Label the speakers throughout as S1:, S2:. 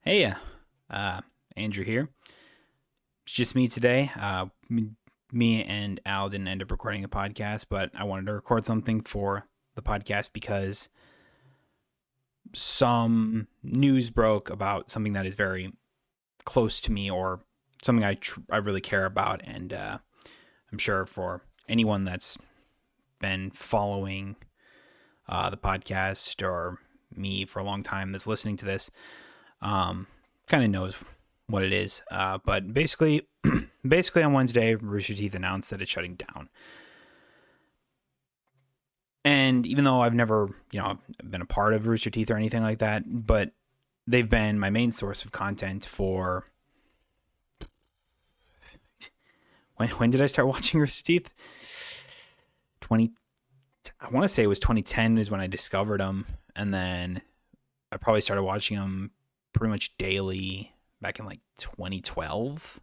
S1: Hey, uh, Andrew here. It's just me today. Me and Al didn't end up recording a podcast, but I wanted to record something for the podcast because some news broke about something that is very close to me or something I really care about. And I'm sure for anyone that's been following the podcast or me for a long time that's listening to this, um, kind of knows what it is. But basically on Wednesday, Rooster Teeth announced that it's shutting down. And even though I've never, been a part of Rooster Teeth or anything like that, but they've been my main source of content for when did I start watching Rooster Teeth? 20 I want to say it was 2010 is when I discovered them, and then I probably started watching them pretty much daily back in like 2012,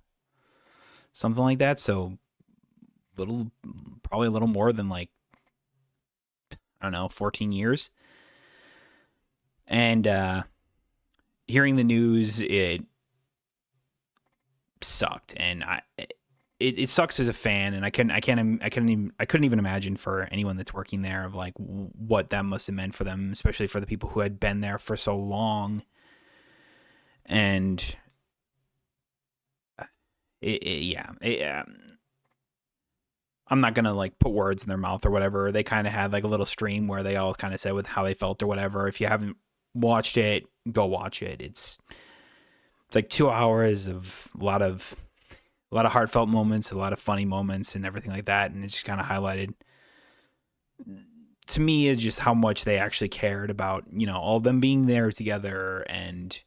S1: something like that. So little, probably a little more than like, I don't know, 14 years. And hearing the news, it sucked, and it sucks as a fan, and I couldn't even imagine for anyone that's working there of like what that must have meant for them, especially for the people who had been there for so long. And I'm not gonna like put words in their mouth or whatever. They kind of had like a little stream where they all kind of said with how they felt or whatever. If you haven't watched it, go watch it. It's like 2 hours of a lot of heartfelt moments, a lot of funny moments, and everything like that. And it just kind of highlighted to me is just how much they actually cared about all of them being there together and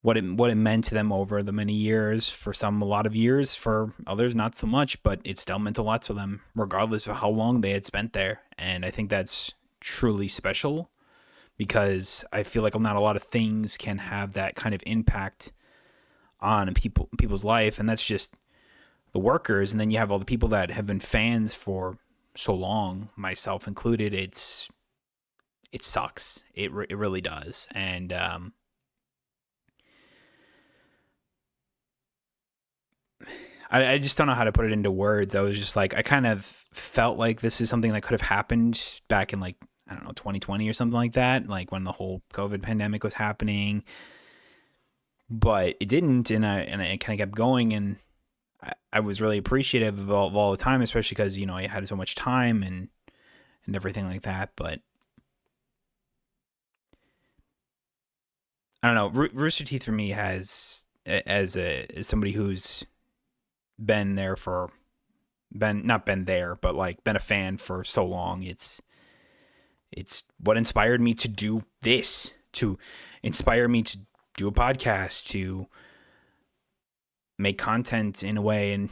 S1: what it meant to them over the many years. For some, a lot of years. For others, not so much. But it still meant a lot to them, regardless of how long they had spent there. And I think that's truly special because I feel like not a lot of things can have that kind of impact on people's life, and that's just the workers. And then you have all the people that have been fans for so long, myself included. It sucks. It really does. And I just don't know how to put it into words. I was just like, I kind of felt like this is something that could have happened back in like, I don't know, 2020 or something like that, like when the whole COVID pandemic was happening. But it didn't, and I kind of kept going, and I was really appreciative of all the time, especially because I had so much time and everything like that. But I don't know. Rooster Teeth for me has as somebody who's been there for been not been there, but like been a fan for so long. It's what inspired me to do this, to inspire me to do a podcast, to make content in a way. And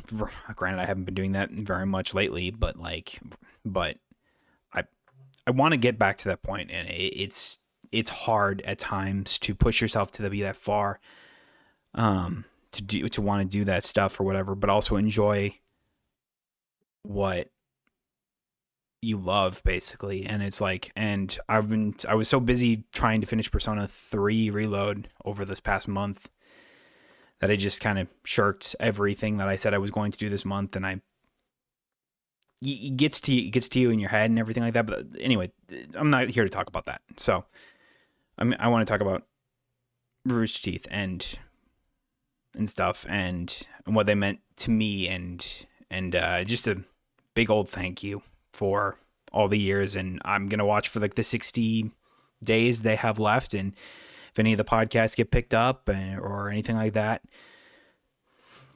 S1: granted, I haven't been doing that very much lately, but I I want to get back to that point, and it's hard at times to push yourself to be that far, to want to do that stuff or whatever, but also enjoy what you love basically. And it's like, and I was so busy trying to finish Persona 3 Reload over this past month that I just kind of shirked everything that I said I was going to do this month. And it gets to you in your head and everything like that. But anyway, I'm not here to talk about that. So I want to talk about Rooster Teeth and stuff, and what they meant to me, and just a big old thank you for all the years. And I'm gonna watch for like the 60 days they have left, and if any of the podcasts get picked up or anything like that,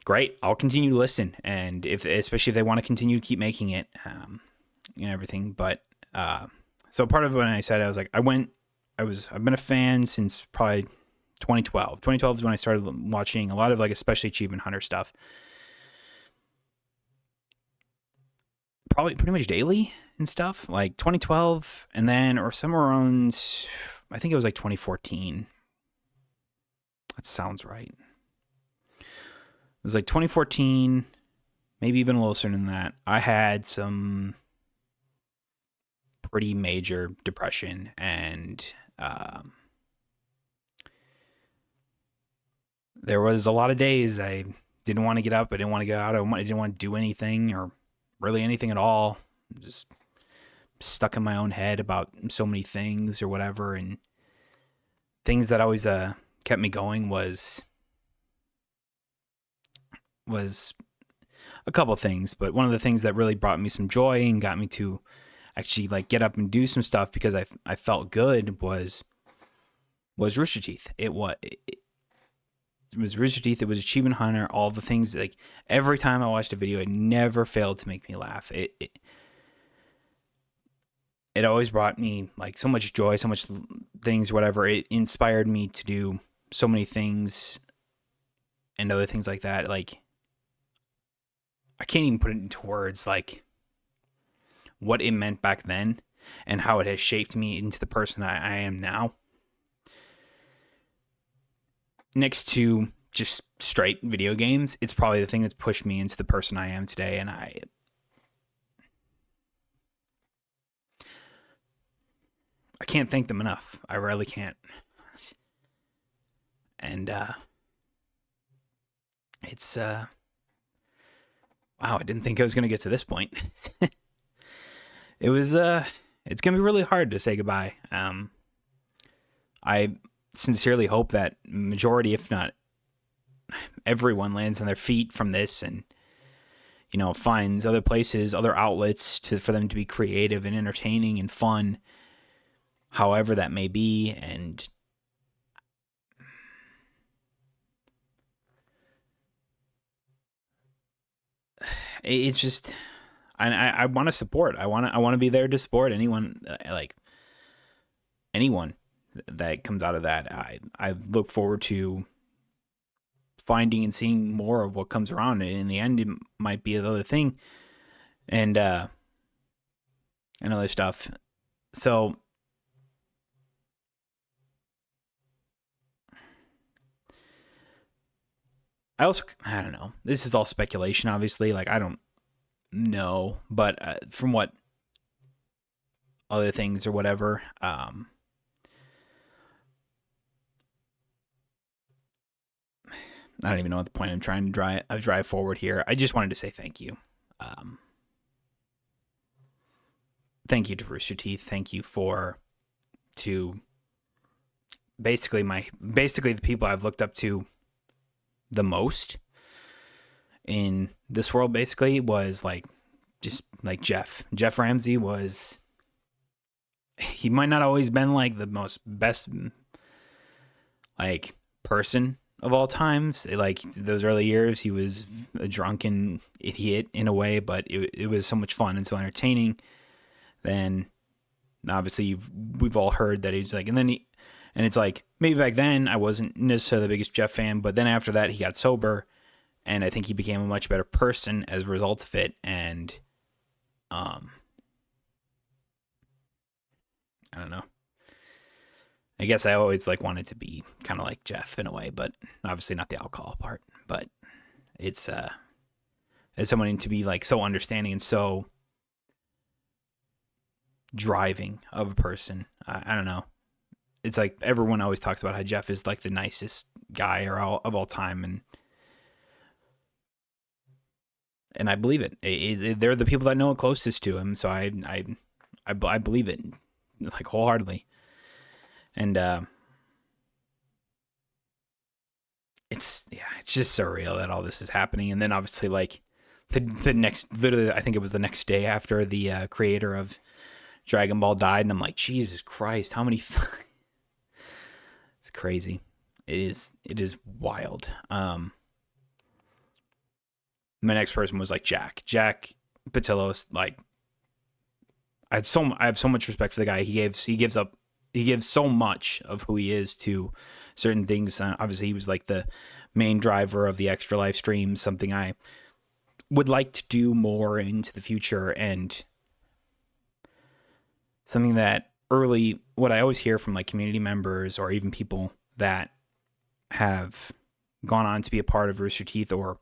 S1: great. I'll continue to listen, and especially if they want to continue to keep making it, everything. But so part of when I said, I was like, I've been a fan since probably 2012. 2012 is when I started watching a lot of like especially Achievement Hunter stuff, probably pretty much daily and stuff, like 2012, and then or somewhere around, I think it was like 2014. That sounds right. It was like 2014, maybe even a little sooner than that. I had some pretty major depression, and there was a lot of days I didn't want to get up. I didn't want to get out. I didn't want to do anything or really anything at all. Just stuck in my own head about so many things or whatever. And things that always kept me going was a couple things. But one of the things that really brought me some joy and got me to actually like get up and do some stuff because I felt good was Rooster Teeth. It was Rooster Teeth. It was Achievement Hunter. All the things, like every time I watched a video, it never failed to make me laugh. It always brought me like so much joy, so much things, whatever. It inspired me to do so many things and other things like that. Like I can't even put it into words, like what it meant back then and how it has shaped me into the person that I am now. Next to just straight video games, it's probably the thing that's pushed me into the person I am today. And I can't thank them enough. I really can't. And it's wow, I didn't think I was going to get to this point. It was it's going to be really hard to say goodbye. I sincerely hope that majority, if not everyone, lands on their feet from this and, you know, finds other places, other outlets for them to be creative and entertaining and fun, however that may be. And it's just, I want to support. I want to be there to support anyone, like anyone that comes out of that. I look forward to finding and seeing more of what comes around. In the end, it might be another thing and other stuff. So I don't know. This is all speculation, obviously. Like, I don't know, but from what other things or whatever, I don't even know what the point I'm trying to drive forward here. I just wanted to say thank you. Thank you to Rooster Teeth. Thank you to basically the people I've looked up to the most in this world. Basically, was like just like Jeff Ramsey was. He might not always been like the best like person of all times. Like those early years, he was a drunken idiot in a way, but it was so much fun and so entertaining. Then obviously we've all heard that he's like, and it's like, maybe back then I wasn't necessarily the biggest Jeff fan, but then after that he got sober and I think he became a much better person as a result of it. And I don't know. I guess I always like wanted to be kind of like Jeff in a way, but obviously not the alcohol part. But it's as someone to be like so understanding and so driving of a person. I don't know. It's like everyone always talks about how Jeff is like the nicest guy of all time, and I believe it. They're the people that know it closest to him, so I believe it like wholeheartedly. And it's just surreal that all this is happening. And then obviously like the next, literally I think it was the next day after the creator of Dragon Ball died, and I'm like, Jesus Christ, how many it's crazy. It is wild. My next person was like Jack Patillos. Like I have so much respect for the guy. He gives so much of who he is to certain things. Obviously, he was like the main driver of the Extra Life stream, something I would like to do more into the future, and something that what I always hear from like community members or even people that have gone on to be a part of Rooster Teeth or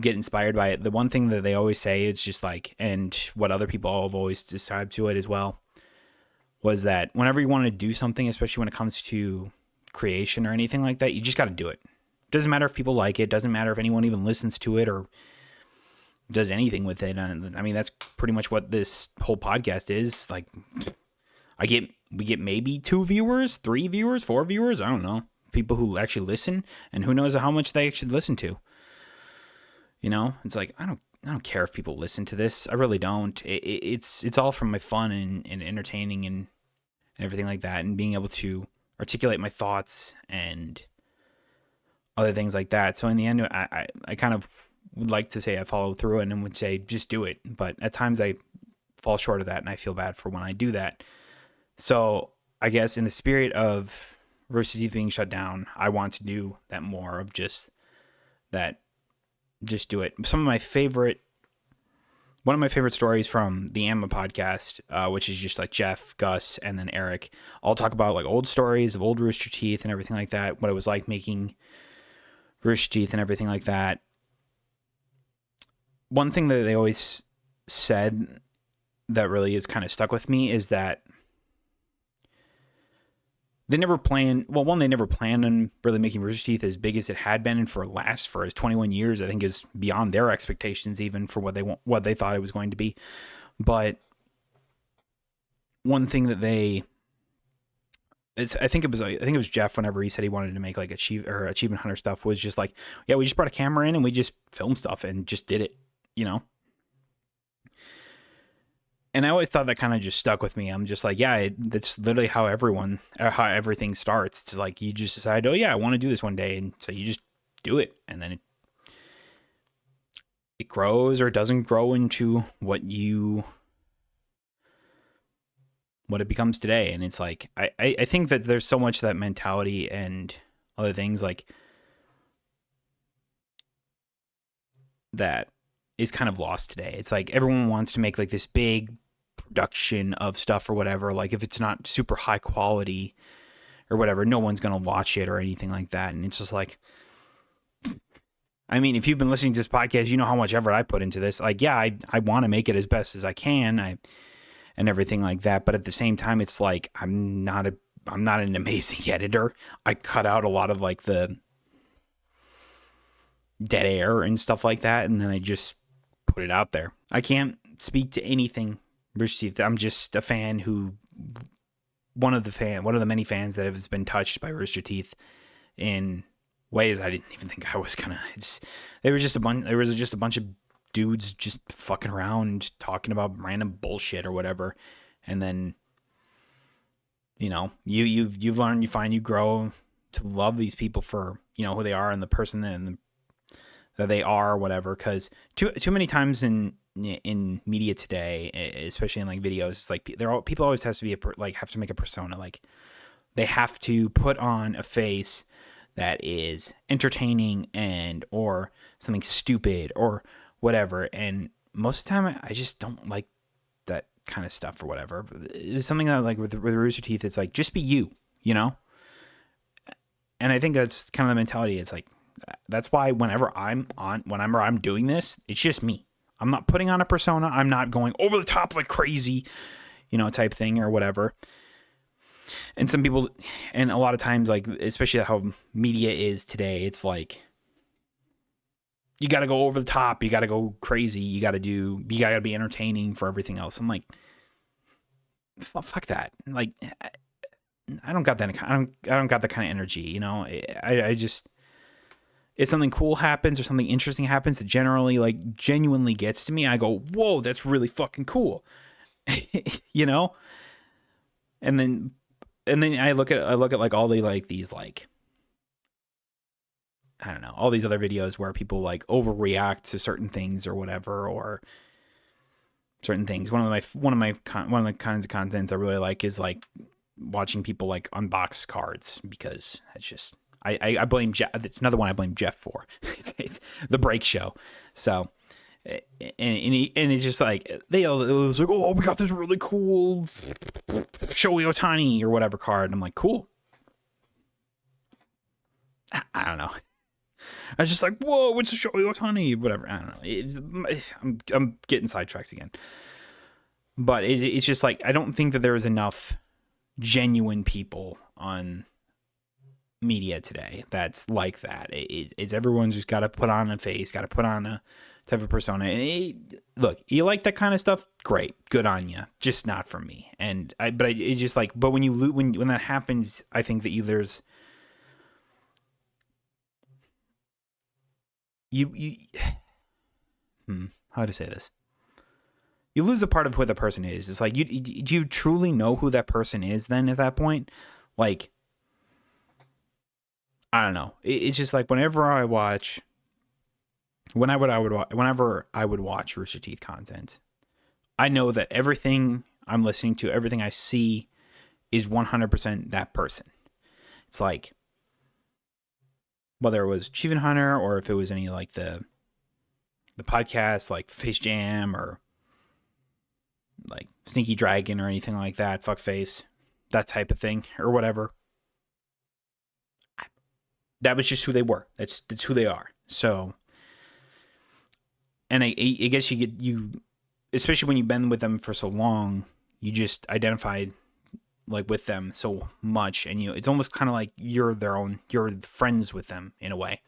S1: get inspired by it. The one thing that they always say is just like, and what other people have always described to it as well, was that whenever you want to do something, especially when it comes to creation or anything like that, you just got to do it. Doesn't matter if people like it. Doesn't matter if anyone even listens to it or does anything with it. I mean, that's pretty much what this whole podcast is. Like, we get maybe 2 viewers, 3 viewers, 4 viewers. I don't know. People who actually listen, and who knows how much they actually listen to. You know, it's like, I don't care if people listen to this. I really don't. It's all from my fun and entertaining and everything like that, and being able to articulate my thoughts and other things like that. So in the end, I kind of would like to say I follow through and would say just do it, but at times I fall short of that, and I feel bad for when I do that. So I guess in the spirit of Rooster Teeth being shut down, I want to do that more of just that. Just do it. One of my favorite stories from the Amma podcast, which is just like Jeff, Gus, and then Eric, all talk about like old stories of old Rooster Teeth and everything like that, what it was like making Rooster Teeth and everything like that. One thing that they always said that really is kind of stuck with me is that they never planned on really making Rooster Teeth as big as it had been, and for his 21 years, I think is beyond their expectations, even for what they thought it was going to be. But one thing that I think it was Jeff, whenever he said he wanted to make like achievement hunter stuff, was just like, yeah, we just brought a camera in and we just filmed stuff and just did it, you know. And I always thought that kind of just stuck with me. I'm just like, yeah, that's literally how everything starts. It's like you just decide, oh yeah, I want to do this one day, and so you just do it, and then it grows or it doesn't grow into what it becomes today. And it's like I think that there's so much of that mentality and other things like that is kind of lost today. It's like everyone wants to make like this big production of stuff or whatever. Like if it's not super high quality or whatever, no one's gonna watch it or anything like that. And it's just like, I mean, if you've been listening to this podcast, you know how much effort I put into this. Like, yeah, I want to make it as best as I can, and everything like that. But at the same time, it's like I'm not an amazing editor. I cut out a lot of like the dead air and stuff like that, and then I just put it out there. I can't speak to anything Rooster Teeth. I'm just a fan one of the many fans that has been touched by Rooster Teeth in ways I didn't even think I was gonna. There was just a bunch of dudes just fucking around talking about random bullshit or whatever, and then you know you've learned, you find, you grow to love these people for, you know, who they are and the person that they are or whatever. Because too many times in media today, especially in like videos, it's like people always have to make a persona. Like they have to put on a face that is entertaining and or something stupid or whatever. And most of the time I just don't like that kind of stuff or whatever. It's something that with Rooster Teeth, it's like, just be you know? And I think that's kind of the mentality. It's like, that's why whenever I'm doing this, it's just me. I'm not putting on a persona. I'm not going over the top like crazy, you know, type thing or whatever. And some people, and a lot of times, like, especially how media is today, it's like, you got to go over the top. You got to go crazy. You got to be entertaining for everything else. I'm like, fuck that. Like, I don't got that. I don't got that kind of energy, you know. I just, if something cool happens or something interesting happens that genuinely gets to me, I go, whoa, that's really fucking cool. You know? And then I look at like all these like, I don't know, all these other videos where people like overreact to certain things or whatever, or certain things. One of the kinds of contents I really like is like watching people like unbox cards, because it's just, I blame Jeff. It's another one I blame Jeff for. It's the break show. So, and it's just like, it was like, oh, we got this really cool Shohei Ohtani or whatever card. And I'm like, cool. I don't know. I was just like, whoa, what's a Shohei Ohtani? Whatever. I don't know. I'm getting sidetracked again. But it's just like, I don't think that there is enough genuine people on media today that's like that. It's everyone's just got to put on a face, got to put on a type of persona. And look, you like that kind of stuff? Great, good on you. Just not for me. It's just like, but when that happens, I think that there's you how to say this? You lose a part of who the person is. It's like, do you truly know who that person is then at that point? Like, I don't know. It's just like whenever I would watch Rooster Teeth content, I know that everything I'm listening to, everything I see is 100% that person. It's like, whether it was Achievement Hunter or if it was any like the podcast like Face Jam or like Sneaky Dragon or anything like that, Fuckface, that type of thing or whatever. That was just who they were. That's who they are. So, and I guess you, especially when you've been with them for so long, you just identify like with them so much, and it's almost kind of like you're friends with them in a way.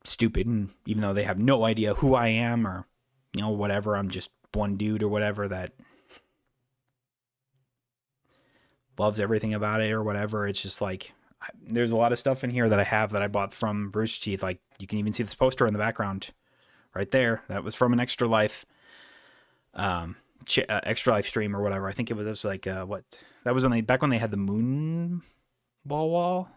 S1: Stupid, and even though they have no idea who I am or whatever, I'm just one dude or whatever that loves everything about it or whatever. It's just like, there's a lot of stuff in here that I have that I bought from Rooster Teeth. Like, you can even see this poster in the background right there. That was from an Extra Life Extra Life stream or whatever. I think it was like what that was back when they had the moon wall,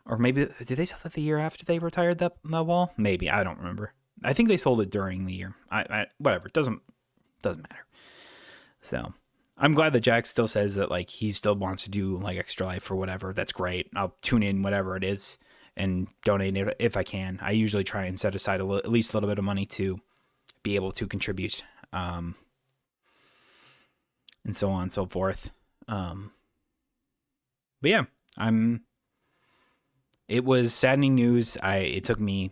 S1: or maybe did they sell that the year after they retired that wall? Maybe, I don't remember. I think they sold it during the year. I whatever, it doesn't matter. So I'm glad that Jack still says that like he still wants to do like Extra Life or whatever. That's great. I'll tune in whatever it is and donate if I can. I usually try and set aside at least a little bit of money to be able to contribute, and so on and so forth. But yeah, it was saddening news. It took me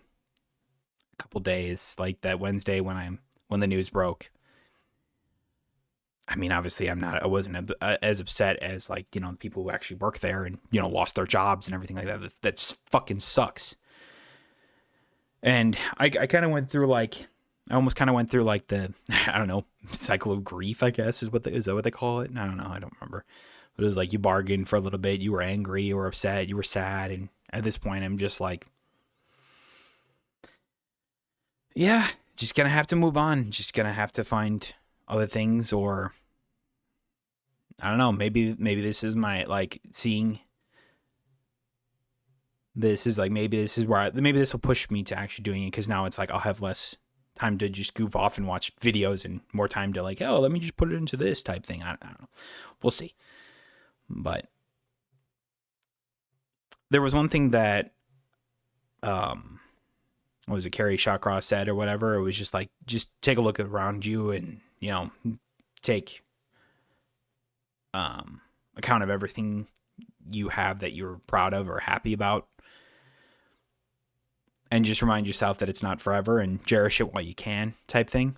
S1: a couple days, like that Wednesday when the news broke. I mean, obviously I wasn't as upset as like, people who actually work there and, lost their jobs and everything like that. That fucking sucks. And I kind of went through like, I almost kind of went through like the, I don't know, cycle of grief, I guess is that what they call it? I don't know. I don't remember. But it was like you bargained for a little bit. You were angry, you were upset, you were sad. And at this point, I'm just like, yeah, just going to have to move on. Just going to have to find other things, or I don't know, maybe this is my, like, seeing this is like, maybe this is where maybe this will push me to actually doing it, because now it's like I'll have less time to just goof off and watch videos and more time to like, oh, let me just put it into this type thing. I don't know. We'll see. But there was one thing that, what was it, Carrie Shawcross said or whatever. It was just like, just take a look around you and, take account of everything you have that you're proud of or happy about. And just remind yourself that it's not forever and cherish it while you can type thing.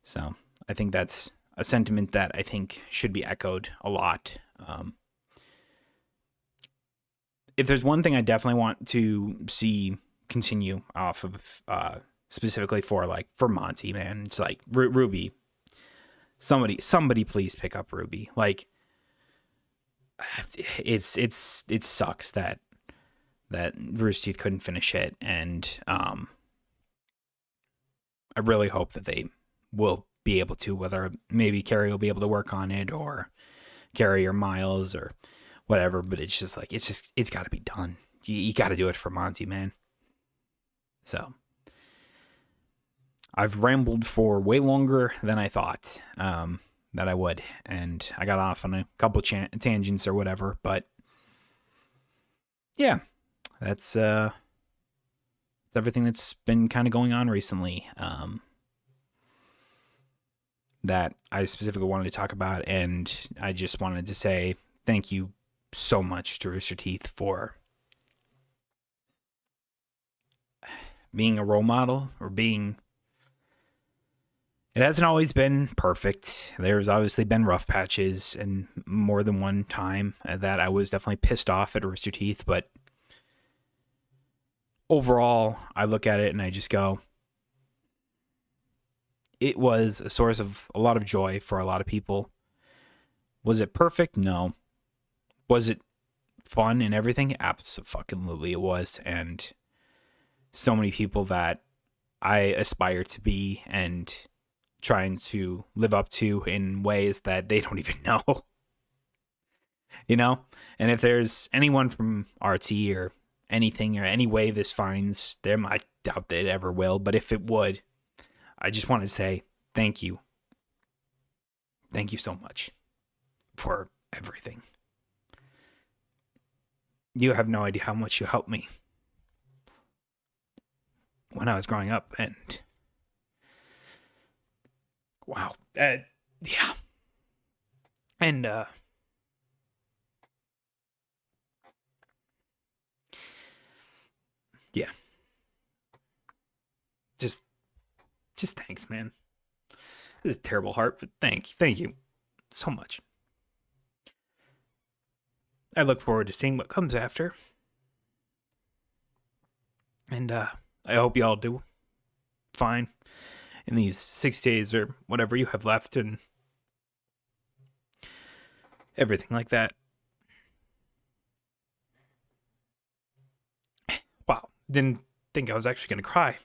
S1: So I think that's a sentiment that I think should be echoed a lot. If there's one thing I definitely want to see continue off of, specifically for Monty, man, it's like Ruby. Somebody please pick up Ruby. Like, it sucks that Rooster Teeth couldn't finish it, and I really hope that they will be able to, whether maybe Carrie will be able to work on it, or Carrie or Miles or whatever, but it's just like, it's got to be done. You got to do it for Monty, man. So I've rambled for way longer than I thought that I would, and I got off on a couple tangents or whatever, but yeah, that's everything that's been kind of going on recently, that I specifically wanted to talk about. And I just wanted to say thank you so much to Rooster Teeth for being a role model, or being It hasn't always been perfect. There's obviously been rough patches, and more than one time that I was definitely pissed off at Rooster Teeth. But overall, I look at it and I just go, it was a source of a lot of joy for a lot of people. Was it perfect? No. Was it fun and everything? Absolutely it was. And so many people that I aspire to be and trying to live up to in ways that they don't even know. You know? And if there's anyone from RT or anything or any way this finds them, I doubt that it ever will, but if it would, I just want to say thank you. Thank you so much for everything. You have no idea how much you helped me when I was growing up, and wow. Yeah. And yeah. Just thanks, man. This is a terrible heart, but thank you so much. I look forward to seeing what comes after. And I hope you all do fine in these 6 days or whatever you have left and everything like that. Wow, didn't think I was actually going to cry.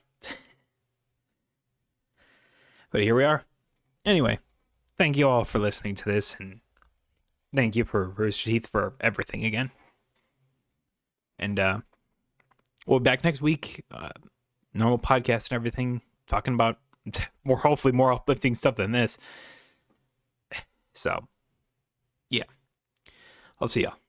S1: But here we are. Anyway, thank you all for listening to this, and thank you for Rooster Teeth for everything again. And we'll be back next week. Normal podcast and everything, talking about hopefully more uplifting stuff than this. So, yeah. I'll see y'all.